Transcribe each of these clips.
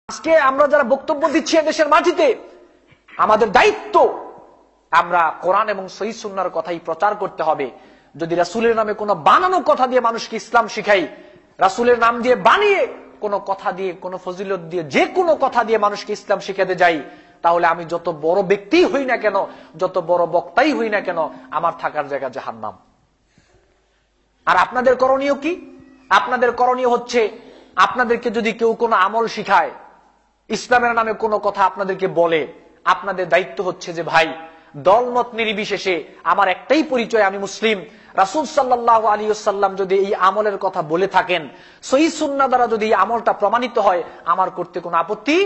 আজকে আমরা যারা বক্তব্য দিচ্ছি দেশের মাটিতে, আমাদের দায়িত্ব আমরা কোরআন এবং সহিহ সুন্নাহর কথাই প্রচার করতে হবে। যদি রাসূলের নামে কোনো বানানো কথা দিয়ে মানুষকে ইসলাম শিখাই, রাসূলের নাম দিয়ে বানিয়ে কোনো কথা দিয়ে, কোনো ফজিলত দিয়ে, যে কোনো কথা দিয়ে মানুষকে ইসলাম শিখাতে যাই, তাহলে আমি যত বড় ব্যক্তি হই না কেন, যত বড় বক্তাই হই না কেন, আমার থাকার জায়গা জাহান্নাম। আর আপনাদের করণীয় কি? আপনাদের করণীয় হচ্ছে, আপনাদেরকে যদি কেউ কোনো আমল শিখায়, ইসলামের নামে কোনো কথা আপনাদেরকে বলে, আপনাদের দায়িত্ব হচ্ছে যে ভাই, দলমত নির্বিশেষে আমার একটাই পরিচয়, আমি মুসলিম। রাসূল সাল্লাল্লাহু আলাইহি ওয়াসাল্লাম যদি এই আমলের কথা বলে থাকেন, সহিহ সুন্নাহ দ্বারা যদি এই আমলটা প্রমাণিত হয়, আমার করতে কোনো আপত্তি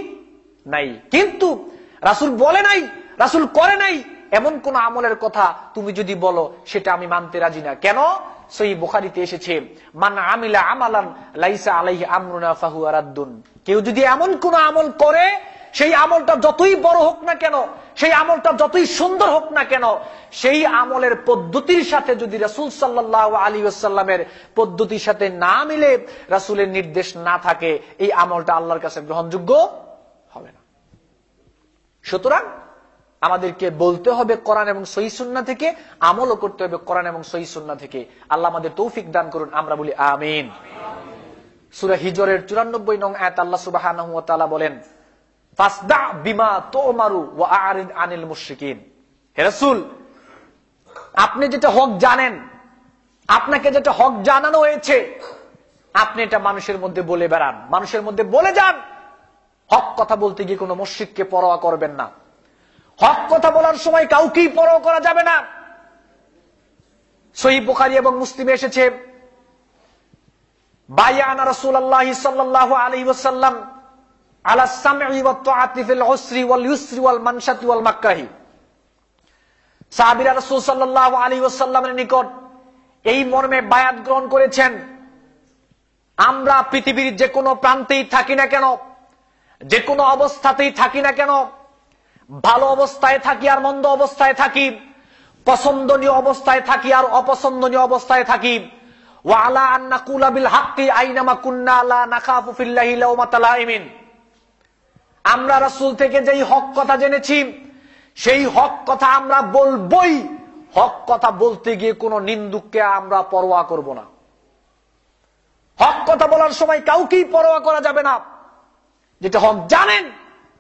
নাই। কিন্তু রাসূল বলে নাই, রাসূল করে নাই, এমন কোন আমলের কথা তুমি যদি বলো, সেটা আমি মানতে রাজি না। কেন? সহিহ বুখারীতে এসেছে, মান আমিলা আমালান লাইসা আলাইহি আমরুনা ফাহুয়া রাদ্দুন। কেউ যদি এমন কোন আমল করে, সেই আমলটা যতই বড় হোক না কেন, সেই আমলটা যতই সুন্দর হোক না কেন, সেই আমলের পদ্ধতির সাথে যদি রাসূল সাল্লাল্লাহু আলাইহি ওয়াসাল্লামের পদ্ধতির সাথে না মিলে, রাসূলের নির্দেশ না থাকে, এই আমলটা আল্লাহর কাছে গ্রহণযোগ্য হবে না। সুতরাং আমাদেরকে বলতে হবে কোরআন এবং সহিহ সুন্নাহ থেকে, আমলও করতে হবে কোরআন এবং সহিহ সুন্নাহ থেকে। আল্লাহ আমাদের তৌফিক দান করুন, আমরা বলি আমিন। সূরা হিজরের 94 নং আয়াত আল্লাহ সুবহানাহু ওয়া তাআলা বলেন, ফাসদা বিমা তুমারু ওয়া আরিদ আনিল মুশরিকিন। হে রাসূল, আপনি যেটা হক জানেন, আপনাকে যেটা হক জানানো হয়েছে, আপনি এটা মানুষের মধ্যে বলে বেড়ান, মানুষের মধ্যে বলে যান। হক কথা বলতে গিয়ে কোনো মুশরিককে পরোয়া করবেন না। হক কথা বলার সময় কাউকেই পরোয়া করা যাবে না। সহিহ বুখারী এবং মুসলিমে এসেছে, বায়ানা রাসূলুল্লাহ সাল্লাল্লাহু আলাইহি ওয়াসাল্লাম আলা সামঈ ওয়াত তাআতি ফিল উসরি ওয়াল ইউসরি ওয়াল মানশাতি ওয়াল মাকরাহি। সাহাবীরা রাসূল সাল্লাল্লাহু আলাইহি ওয়াসাল্লামের নিকট এই মর্মে বায়াত গ্রহণ করেছেন, আমরা পৃথিবীর যে কোনো প্রান্তেই থাকি না কেন, যে কোনো অবস্থাতেই থাকি না কেন, ভালো অবস্থায় থাকি আর মন্দ অবস্থায় থাকি, পছন্দনীয় অবস্থায় থাকি আর অপছন্দনীয় অবস্থায় থাকি, ওয়া আলা আন নাকুলা বিল হাক্কি আইনামা কুন্না লা নাখাফু ফিল্লাহি লাওমাতা লাইমিন। আমরা রাসূল থেকে যেই হক কথা জেনেছি, সেই হক কথা আমরা বলবই। হক কথা বলতে গিয়ে কোনো নিন্দুককে আমরা পরোয়া করব না। হক কথা বলার সময় কাউকেই পরোয়া করা যাবে না। যেটা হক জানেন,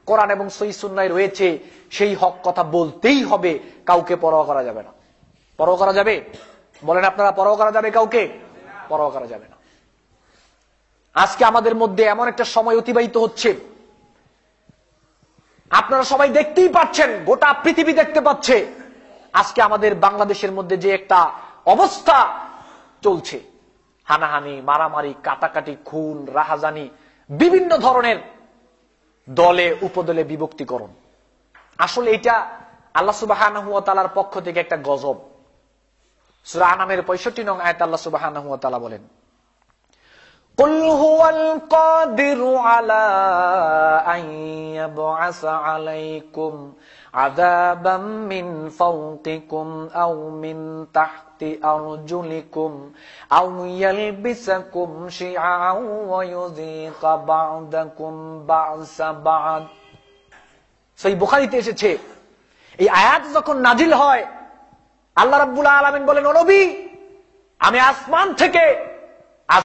কোরআন এবং সহিহ সুন্নাহয় রয়েছে, সেই হক কথা বলতেই হবে, কাউকে পরোয়া করা যাবে না। পরোয়া করা যাবে? বলেন আপনারা, পরোয়া করা যাবে কাউকে? পরোয়া করা যাবে না। আজকে আমাদের মধ্যে এমন একটা সময় অতিবাহিত হচ্ছে, আপনারা সবাই দেখতেই পাচ্ছেন, গোটা পৃথিবী দেখতে পাচ্ছে, আজকে আমাদের বাংলাদেশের মধ্যে যে একটা অবস্থা চলছে, হানাহানি, মারামারি, কাটাকাটি, খুন, রাহাজানি, বিভিন্ন ধরনের দলে উপদলে বিভক্তিকরণ। আসলে এটা আল্লাহ সুবহানাহু ওয়া তাআলার পক্ষ থেকে একটা গজব। সূরা আনামের 65 নং আয়াত আল্লাহ সুবহানাহু ওয়া তাআলা বলেন, কুল হুয়াল কাদিরু আলা আন ইয়াবআসা আলাইকুম আযাবাম মিন ফাওকিকুম আও মিন তাহতি আরজুলিকুম আও ইয়ালবিসাকুম শিআআন ওয়া ইউযীকা বা'দাকুম বা'সা বা'দ। সহিহ বুখারীতে এসেছে, এই আয়াত যখন নাজিল হয়, আল্লাহ রাব্বুল আলামিন বলেন, ও নবী, আমি আসমান থেকে